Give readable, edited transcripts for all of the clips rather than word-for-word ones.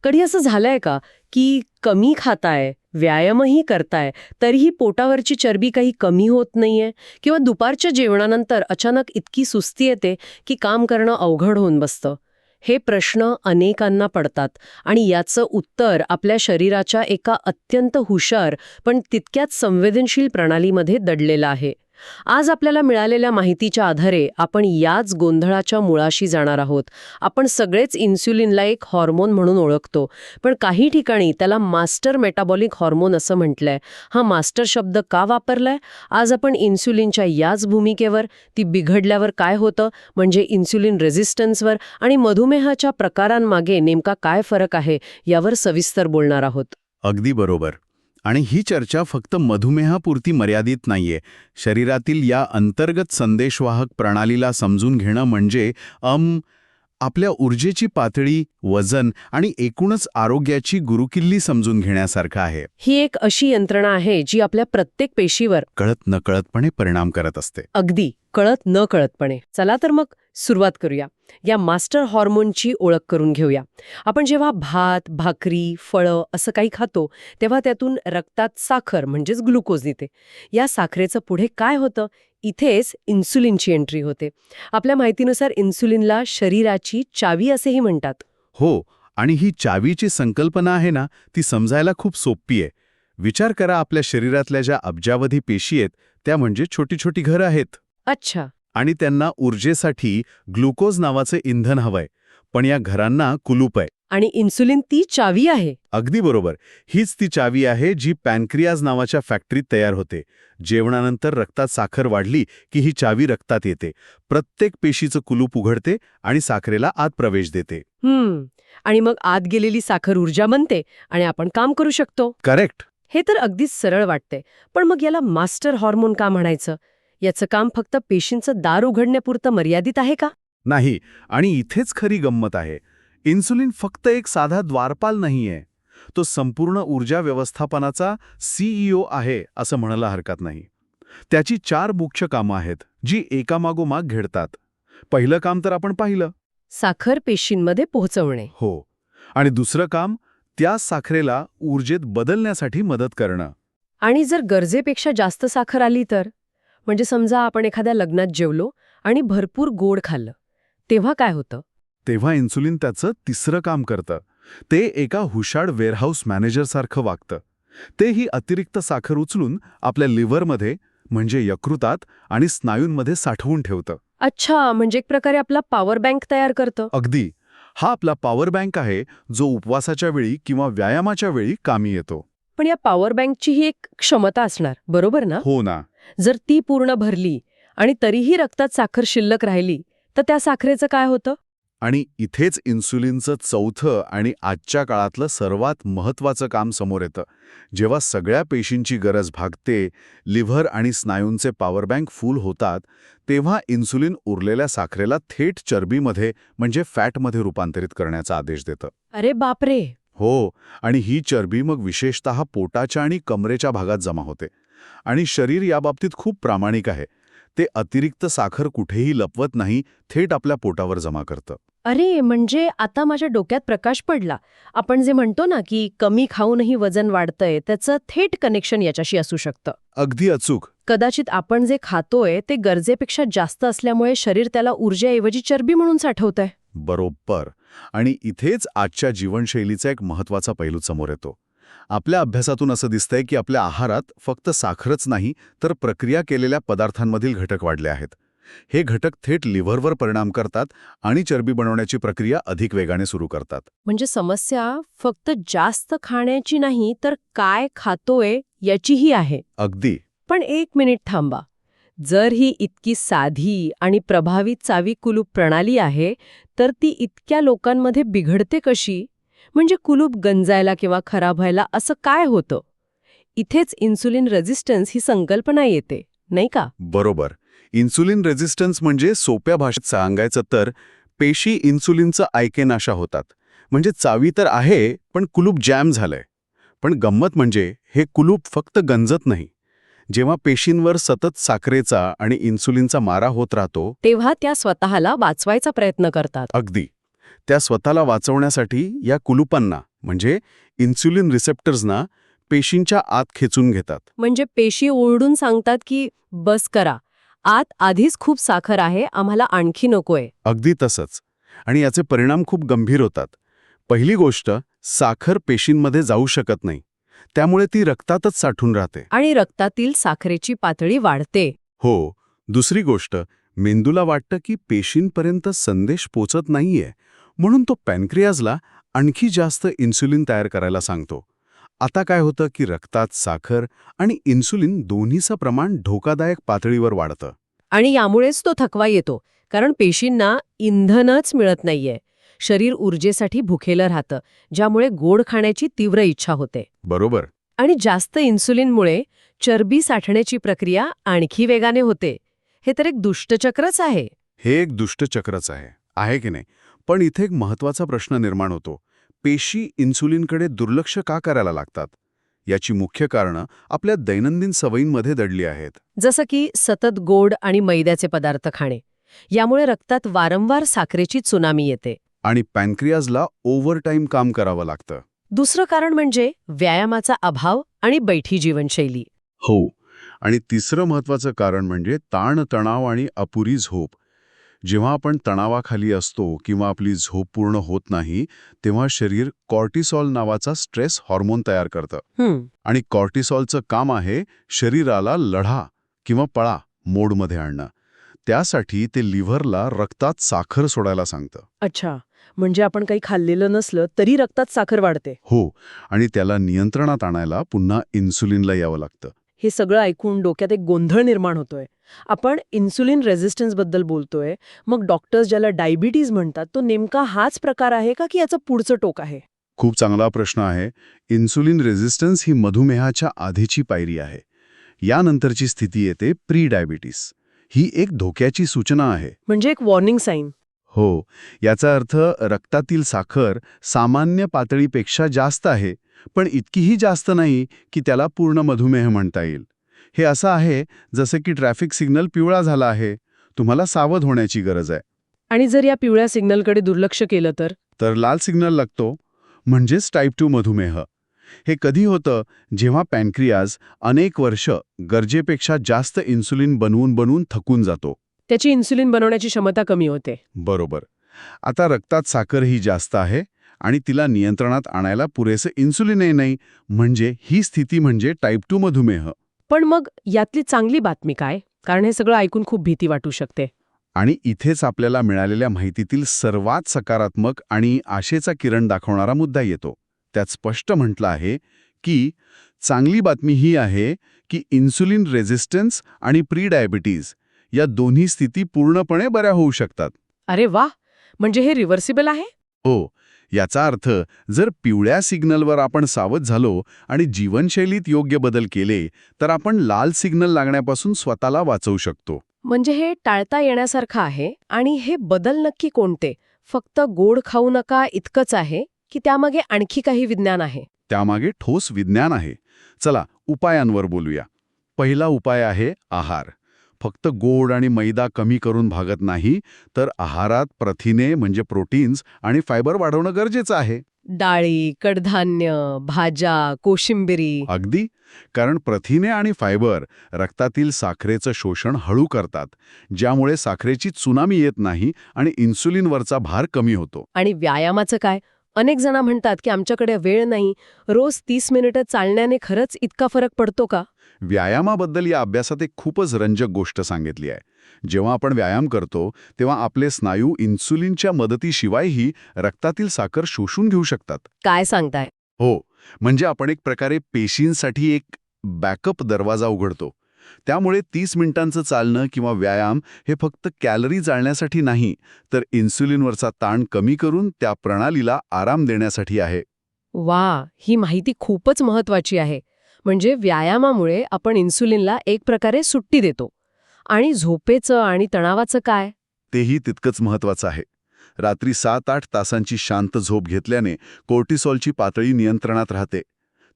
कधी असं झालंय का की कमी खाताय, व्यायामही करताय, तरीही पोटावरची चरबी काही कमी होत नाहीये? किंवा दुपारच्या जेवणानंतर अचानक इतकी सुस्ती येते की काम करणं अवघड होऊन बसतं? हे प्रश्न अनेकांना पडतात आणि याचं उत्तर आपल्या शरीराच्या एका अत्यंत हुशार पण तितक्याच संवेदनशील प्रणालीमध्ये दडलेलं आहे. आज आपल्याला मिळालेल्या माहितीच्या आधारे आपण याच गोंधळाच्या मुळाशी जाणार आहोत. आपण सगळेच इन्सुलिनला एक हॉर्मोन म्हणून ओळखतो, पण काही ठिकाणी त्याला मास्टर मेटाबॉलिक हॉर्मोन असं म्हटलंय. हा मास्टर शब्द का वापरलाय? आज आपण इन्सुलिनच्या याच भूमिकेवर, ती बिघडल्यावर काय होतं, म्हणजे इन्सुलिन रेझिस्टन्सवर आणि मधुमेहाच्या प्रकारांमागे नेमका काय फरक आहे, यावर सविस्तर बोलणार आहोत. अगदी बरोबर. आणि ही चर्चा फक्त मधुमेहापुरती मर्यादित नाहीये. शरीरातील या अंतर्गत संदेशवाहक प्रणालीला समजून घेणं म्हणजे आपल्या ऊर्जेची पातळी, वजन आणि एकूणच आरोग्याची गुरुकिल्ली समजून घेण्यासारखं आहे. ही एक अशी यंत्रणा आहे जी आपल्या प्रत्येक पेशीवर कळत नकळतपणे परिणाम करत असते. अगदी कळत न कळतपणे. चला तर मग सुरुवात करूया. या मास्टर हॉर्मोनची ओळख करून घेऊया. आपण जेव्हा भात, भाकरी, फळं असं काही खातो, तेव्हा त्यातून रक्तात साखर म्हणजेच ग्लुकोज निघते. या साखरेचं पुढे काय होतं? इथेच इन्सुलिनची एंट्री होते. आपल्या माहितीनुसार इन्सुलिनला शरीराची चावी असेही म्हणतात. हो, आणि ही चावीची संकल्पना आहे ना, ती समजायला खूप सोपी आहे. विचार करा, आपल्या शरीरातल्या ज्या अब्जावधी पेशी आहेत, त्या म्हणजे छोटी छोटी घरं आहेत. अच्छा. आणि त्यांना ऊर्जेसाठी ग्लुकोज नावाचं इंधन हवंय. पण या घरांना कुलूप आहे. आणि इन्सुलिन ती चावी आहे. अगदी बरोबर. हीच ती चावी आहे जी पॅनक्रियाज नावाच्या फॅक्टरीत तयार होते. जेवणानंतर रक्तात साखर वाढली की ही चावी रक्तात येते. प्रत्येक पेशीचं कुलूप उघडते आणि साखरेला आत प्रवेश देते. आणि मग आत गेलेली साखर ऊर्जा बनते आणि आपण काम करू शकतो. करेक्ट. हे तर अगदीच सरळ वाटते. पण मग याला मास्टर हॉर्मोन का म्हणायचं? याचं काम फक्त पेशींचं दार उघडण्यापुरतं मर्यादित आहे का? नाही. आणि इथेच खरी गंमत आहे. इन्सुलिन फक्त एक साधा द्वारपाल नाहीये. तो संपूर्ण ऊर्जा व्यवस्थापनाचा CEO आहे असं म्हणायला हरकत नाही. त्याची 4 मुख्य कामं आहेत जी एकामागोमाग घडतात. पहिलं काम तर आपण पाहिलं, साखर पेशींमध्ये पोहोचवणे. हो. आणि दुसरं काम, त्या साखरेला ऊर्जेत बदलण्यासाठी मदत करणं. आणि जर गरजेपेक्षा जास्त साखर आली तर, म्हणजे समजा आपण एखाद्या लग्नात जेवलो आणि भरपूर गोड खाल्लं, तेव्हा काय होतं? तेव्हा इन्सुलिन त्याचं तिसरं काम करतं. ते एका हुशार वेअरहाऊस मॅनेजरसारखं वागतं. ते ही अतिरिक्त साखर उचलून आपल्या लिव्हरमध्ये, म्हणजे यकृतात आणि स्नायूंमध्ये साठवून ठेवतं. अच्छा, म्हणजे एक प्रकारे आपला पॉवर बँक तयार करतं. अगदी. हा आपला पॉवर बँक आहे, जो उपवासाच्या वेळी किंवा व्यायामाच्या वेळी कामी येतो. पण या पॉवर बँकची ही एक क्षमता असणार, बरोबर ना? हो ना. जर ती पूर्ण भरली आणि तरीही रक्तात साखर शिल्लक राहिली, तर त्या साखरेचं काय होतं? आणि इथेच इन्सुलिनचं चौथं आणि आजच्या काळातलं सर्वात महत्त्वाचं काम समोर येतं. जेव्हा सगळ्या पेशींची गरज भागते, लिव्हर आणि स्नायूंचे पॉवर बँक फुल होतात, तेव्हा इन्सुलिन उरलेल्या साखरेला थेट चरबीमध्ये, म्हणजे फॅटमध्ये रूपांतरित करण्याचा आदेश देतं. अरे बापरे. हो. आणि ही चरबी मग विशेषतः पोटाच्या आणि कमरेच्या भागात जमा होते. आणि शरीर याबाबतीत खूप प्रामाणिक आहे. ते अतिरिक्त साखर कुठेही लपवत नाही, थेट आपल्या पोटावर जमा करतं. अरे, म्हणजे आता माझ्या डोक्यात प्रकाश पडला. आपण जे म्हणतो ना की कमी खाऊनही वजन वाढतंय, त्याचं थेट कनेक्शन याच्याशी असू शकतं. अगदी अचूक. कदाचित आपण जे खातोय ते गरजेपेक्षा जास्त असल्यामुळे शरीर त्याला ऊर्जेऐवजी चरबी म्हणून साठवतंय. बरोबर. आणि इथेच आजच्या जीवनशैलीचा एक महत्त्वाचा पैलू समोर येतो. आपल्या अभ्यासातून असं दिसतंय की आपल्या आहारात फक्त साखरच नाही, तर प्रक्रिया केलेल्या पदार्थांमधील घटक वाढले आहेत. हे घटक थेट लिव्हरवर परिणाम करतात आणि चरबी बनवण्याची प्रक्रिया अधिक वेगाने सुरू करतात. म्हणजे समस्या फक्त जास्त खाण्याची नाही, तर काय खातोय याचीही आहे. अगदी. पण 1 मिनिट थांबा. जर ही इतकी साधी आणि प्रभावित चावी कुलूप प्रणाली आहे, तर ती इतक्या लोकांमध्ये बिघडते कशी? म्हणजे कुलूप गंजायला किंवा खराब व्हायला असं काय होतं? इथेच इन्सुलिन रेझिस्टन्स ही संकल्पना येते, नाही का? बरोबर. इन्सुलिन रेझिस्टन्स म्हणजे सोप्या भाषेत सांगायचं तर पेशी इन्सुलिनचं ऐकेनाशा होतात. म्हणजे चावी तर आहे, पण कुलूप जॅम झालंय. पण गंमत म्हणजे हे कुलूप फक्त गंजत नाही. जेव्हा पेशींवर सतत साखरेचा आणि इन्सुलिनचा मारा होत राहतो, तेव्हा त्या स्वतःला वाचवायचा प्रयत्न करतात. अगदी. त्या स्वतःला वाचवण्यासाठी या कुलूपांना, म्हणजे इन्सुलिन रिसेप्टर्सना पेशींच्या आत खेचून घेतात. म्हणजे पेशी ओरडून सांगतात की बस करा, आत आधीच खूप साखर आहे, आम्हाला आणखी नकोय. अगदी तसंच. आणि याचे परिणाम खूप गंभीर होतात. पहिली गोष्ट, साखर पेशींमध्ये जाऊ शकत नाही. त्यामुळे ती रक्तातच साठून राहते. आणि रक्तातील साखरेची पातळी वाढते. हो. दुसरी गोष्ट, मेंदूला वाटतं की पेशींपर्यंत संदेश पोचत नाहीये, म्हणून तो पॅनक्रियाजला आणखी जास्त इन्सुलिन तयार करायला सांगतो. आता काय होतं की रक्तात साखर आणि इन्सुलिन दोन्हीचं प्रमाण धोकादायक पातळीवर वाढतं. आणि यामुळेच तो थकवा येतो, कारण पेशींना इंधनच मिळत नाहीये. शरीर ऊर्जेसाठी भुकेलं राहतं, ज्यामुळे गोड खाण्याची तीव्र इच्छा होते. बरोबर. आणि जास्त इन्सुलिनमुळे चरबी साठण्याची प्रक्रिया आणखी वेगाने होते. हे तर एक दुष्टचक्रच आहे. हे एक दुष्टचक्रच आहे की नाही? पण इथे एक महत्वाचा प्रश्न निर्माण होतो. पेशी इन्सुलिनकडे दुर्लक्ष का करायला लागतात? याची मुख्य कारणं आपल्या दैनंदिन सवयींमध्ये दडली आहेत. जसं की सतत गोड आणि मैद्याचे पदार्थ खाणे. यामुळे रक्तात वारंवार साखरेची त्सुनामी येते. आणि पॅनक्रियाजला ओव्हरटाईम काम करावं लागतं. दुसरं कारण म्हणजे व्यायामाचा अभाव आणि बैठी जीवनशैली. हो. आणि तिसरं महत्वाचं कारण म्हणजे ताणतणाव आणि अपुरी झोप. जेव्हा आपण तणावाखाली असतो किंवा आपली झोप पूर्ण होत नाही, तेव्हा शरीर कॉर्टिसॉल नावाचा स्ट्रेस हॉर्मोन तयार करतं. आणि कॉर्टिसॉलचं काम आहे शरीराला लढा किंवा पळा मोडमध्ये आणणं. त्यासाठी ते लिव्हरला रक्तात साखर सोडायला सांगतं. अच्छा, म्हणजे आपण काही खाल्लेलं नसलं तरी रक्तात साखर वाढते. हो. आणि त्याला नियंत्रणात आणायला पुन्हा इन्सुलिनला यावं लागतं. हे सगळं ऐकून डोक्यात एक गोंधळ निर्माण होतोय. आपण इन्सुलिन रेझिस्टन्सबद्दल बोलतोय, मग डॉक्टर्स ज्याला डायबिटीज म्हणतात, तो नेमका हाच प्रकार आहे का की याचं पुढचं टोक आहे? खूप चांगला प्रश्न आहे. इन्सुलिन रेझिस्टन्स ही मधुमेहाच्या आधीची पायरी आहे. यानंतरची स्थिती येते प्री डायबिटीस. ही एक धोक्याची सूचना आहे. म्हणजे एक वॉर्निंग साईन. हो. याचा अर्थ रक्तातील साखर सामान्य पातळीपेक्षा जास्त आहे, पण इतकीही जास्त नाही की त्याला पूर्ण मधुमेह म्हणता येईल. हे असं आहे जसे की ट्रॅफिक सिग्नल पिवळा झाला आहे. तुम्हाला सावध होण्याची गरज आहे. आणि जर या पिवळ्या सिग्नलकडे दुर्लक्ष केलं तर लाल सिग्नल लागतो, म्हणजेच टाईप 2 मधुमेह. हे कधी होतं जेव्हा पॅनक्रियाज अनेक वर्ष गरजेपेक्षा जास्त इन्सुलिन बनवून थकून जातो. त्याची इन्सुलिन बनवण्याची क्षमता कमी होते. बरोबर. आता रक्तात साखरही जास्त आहे आणि तिला नियंत्रणात आणायला पुरेसे इन्सुलिनही नाही, म्हणजे ही स्थिती म्हणजे टाईप 2 मधुमेह. पण मग यातली चांगली बातमी काय? कारण हे सगळं ऐकून खूप भीती वाटू शकते. आणि इथेच आपल्याला मिळालेल्या माहितीतील सर्वात सकारात्मक आणि आशेचा किरण दाखवणारा मुद्दा येतो. त्यात स्पष्ट म्हटलं आहे की चांगली बातमी ही आहे की इन्सुलिन रेझिस्टन्स आणि प्री डायबिटीज या दोन्ही स्थिती पूर्णपणे बऱ्या होऊ शकतात. अरे वा, म्हणजे हे रिव्हर्सिबल आहे? हो. याचा अर्थ जर पिवळ्या सिग्नलवर आपण सावध झालो आणि जीवनशैलीत योग्य बदल केले, तर आपण लाल सिग्नल लागण्यापासून स्वतःला वाचवू शकतो. म्हणजे हे टाळता येण्यासारखं आहे. आणि हे बदल नक्की कोणते? फक्त गोड खाऊ नका इतकंच आहे की त्यामागे आणखी काही विज्ञान आहे? त्यामागे ठोस विज्ञान आहे. चला उपायांवर बोलूया. पहिला उपाय आहे आहार. फक्त गोड आणि मैदा कमी करून भागत नाही, तर आहारात प्रथिने म्हणजे प्रोटीन्स आणि फायबर वाढवणं गरजेचं आहे. डाळी, कडधान्य, भाज्या, कोशिंबिरी. अगदी. कारण प्रथिने आणि फायबर रक्तातील साखरेचं शोषण हळू करतात, ज्यामुळे साखरेची त्सुनामी येत नाही आणि इन्सुलिनवरचा भार कमी होतो. आणि व्यायामाचं काय? अनेक जण म्हणतात की आमच्याकडे वेळ नाही. रोज 30 मिनिटं चालण्याने खरंच इतका फरक पडतो का? व्यायामाबद्दल या अभ्यासात एक खूपच रंजक गोष्ट सांगितली आहे. जेव्हा आपण व्यायाम करतो तेव्हा आपले स्नायू इन्सुलिनच्या मदतीशिवायही रक्तातील साखर शोषून घेऊ शकतात. काय सांगताय? हो. म्हणजे आपण एक प्रकारे पेशींसाठी एक बॅकअप दरवाजा उघडतो. त्यामुळे 30 मिनिटांचं चालणं किंवा व्यायाम हे फक्त कॅलरी जाळण्यासाठी नाही, तर इन्सुलिनवरचा ताण कमी करून त्या प्रणालीला आराम देण्यासाठी आहे. वा, ही माहिती खूपच महत्वाची आहे. म्हणजे व्यायामामुळे आपण इन्सुलिनला एक प्रकारे सुट्टी देतो. आणि झोपेचं आणि तणावाचं काय? तेही तितकंच महत्वाचं आहे. रात्री 7-8 तासांची शांत झोप घेतल्याने कोर्टिसॉलची पातळी नियंत्रणात राहते.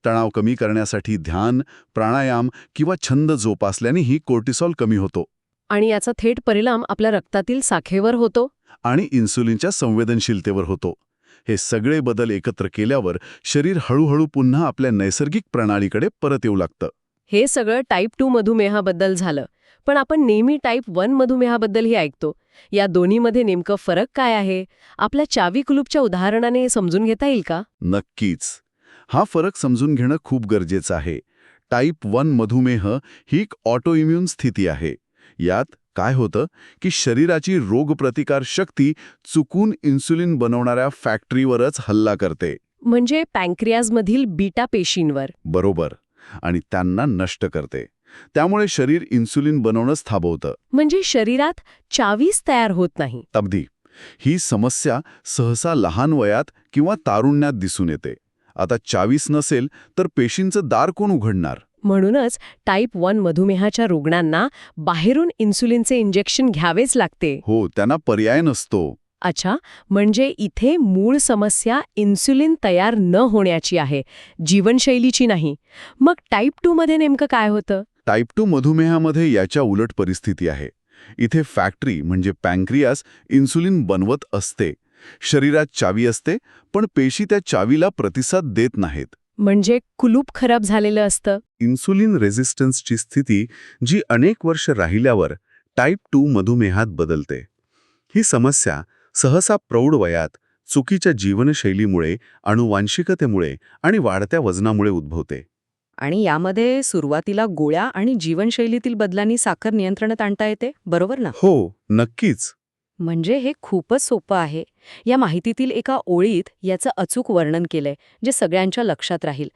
तणाव कमी करण्यासाठी ध्यान, प्राणायाम किंवा छंद जोपासल्यानेही कोर्टिसॉल कमी होतो. आणि याचा थेट परिणाम आपल्या रक्तातील साखरेवर होतो. आणि इन्सुलिनच्या संवेदनशीलतेवर होतो. हे सगळे बदल एकत्र केल्यावर शरीर हळूहळू पुन्हा आपल्या नैसर्गिक प्रणालीकडे परत येऊ लागतं. हे सगळं टाईप 2 मधुमेहाबद्दल झालं. पण आपण नेहमी टाईप 1 मधुमेहाबद्दलही ऐकतो. या दोन्हीमध्ये नेमकं फरक काय आहे? आपल्या चावी कुलूपच्या उदाहरणाने हे समजून घेता येईल का? नक्कीच. हा फरक समजून घेणं खूप गरजेचं आहे. टाईप 1 मधुमेह ही एक ऑटोइम्यून स्थिती आहे. यात काय होतं की शरीराची रोगप्रतिकार शक्ती चुकून इन्सुलिन बनवणाऱ्या फॅक्टरीवरच हल्ला करते. म्हणजे पॅन्क्रियाजमधील बीटा पेशींवर. बरोबर. आणि त्यांना नष्ट करते. त्यामुळे शरीर इन्सुलिन बनवणंच थांबवतं. म्हणजे शरीरात चावीच तयार होत नाही. अगदी. ही समस्या सहसा लहान वयात किंवा तारुण्यात दिसून येते. आता चावीस नसेल तर पेशींचं दार कोण उघडणार? म्हणूनच टाईप 1 मधुमेहाच्या रुग्णांना बाहेरून इन्सुलिनचे इंजेक्शन घ्यावेच लागते. हो, त्यांना पर्याय नसतो. अच्छा, म्हणजे इथे मूळ समस्या इन्सुलिन तयार न होण्याची आहे, जीवनशैलीची नाही. मग टाईप 2 मध्ये नेमकं काय होतं? टाईप 2 मधुमेहामध्ये याच्या उलट परिस्थिती आहे. इथे फॅक्टरी म्हणजे पॅन्क्रियास इन्सुलिन बनवत असते. शरीरात चावी असते, पण पेशी त्या चावीला प्रतिसाद देत नाहीत. म्हणजे कुलूप खराब झालेलं असतं. इन्सुलिन रेझिस्टन्सची स्थिती जी अनेक वर्ष राहिल्यावर टाईप 2 मधुमेहात बदलते. ही समस्या सहसा प्रौढ वयात, चुकीच्या जीवनशैलीमुळे, आनुवांशिकतेमुळे आणि वाढत्या वजनामुळे उद्भवते. आणि यामध्ये सुरुवातीला गोळ्या आणि जीवनशैलीतील बदलांनी साखर नियंत्रणात आणता येते, बरोबर ना? हो, नक्कीच. म्हणजे हे खूपच सोपं आहे. या माहितीतील एका ओळीत याचं अचूक वर्णन केलंय, जे सगळ्यांच्या लक्षात राहील.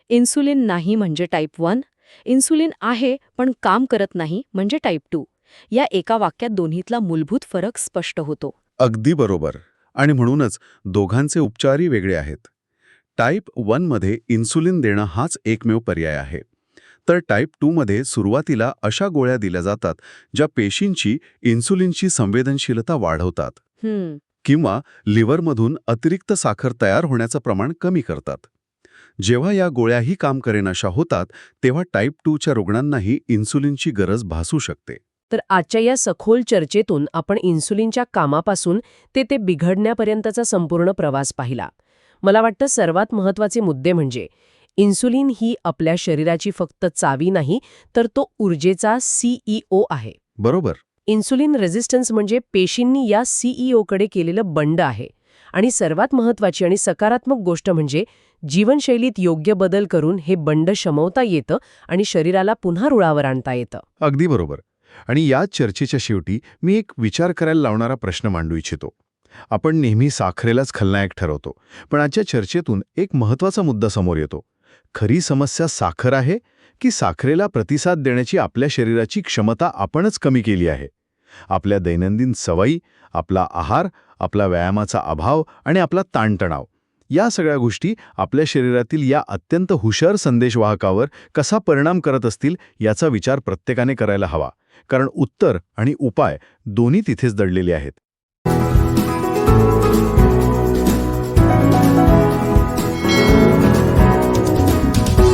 इन्सुलिन नाही म्हणजे टाईप 1, इन्सुलिन आहे पण काम करत नाही म्हणजे टाईप 2. या एका वाक्यात दोन्हीतला मूलभूत फरक स्पष्ट होतो. अगदी बरोबर. आणि म्हणूनच दोघांचे उपचारही वेगळे आहेत. टाईप 1 मध्ये इन्सुलिन देणं हाच एकमेव पर्याय आहे. तर टाईप 2 मध्ये सुरुवातीला अशा गोळ्या दिल्या जातात ज्या पेशींची इन्सुलिनची संवेदनशीलता वाढवतात किंवा लिव्हरमधून अतिरिक्त साखर तयार होण्याचं प्रमाण कमी करतात. जेव्हा या गोळ्याही काम करेनाशा होतात, तेव्हा टाईप 2च्या रुग्णांनाही इन्सुलिनची गरज भासू शकते. तर आजच्या या सखोल चर्चेतून आपण इन्सुलिनच्या कामापासून ते बिघडण्यापर्यंतचा संपूर्ण प्रवास पाहिला. मला वाटतं सर्वात महत्त्वाचे मुद्दे म्हणजे इन्सुलिन ही आपल्या शरीराची फक्त चावी नाही, तर तो ऊर्जेचा CEO आहे. बरोबर. इन्सुलिन रेझिस्टन्स म्हणजे पेशींनी या CEOकडे केलेलं बंड आहे. आणि सर्वात महत्त्वाची आणि सकारात्मक गोष्ट म्हणजे जीवनशैलीत योग्य बदल करून हे बंड शमवता येतं आणि शरीराला पुन्हा रुळावर आणता येतं. अगदी बरोबर. आणि या चर्चेच्या शेवटी मी एक विचार करायला लावणारा प्रश्न मांडू इच्छितो. आपण नेहमी साखरेलाच खलनायक ठरवतो, पण आजच्या चर्चेतून एक महत्त्वाचा मुद्दा समोर येतो. खरी समस्या साखर आहे की साखरेला प्रतिसाद देण्याची आपल्या शरीराची क्षमता आपणच कमी केली आहे? आपल्या दैनंदिन सवयी, आपला आहार, आपला व्यायामाचा अभाव आणि आपला ताणतणाव, या सगळ्या गोष्टी आपल्या शरीरातील या अत्यंत हुशार संदेशवाहकावर कसा परिणाम करत असतील याचा विचार प्रत्येकाने करायला हवा. कारण उत्तर आणि उपाय दोन्ही तिथेच दडलेले आहेत.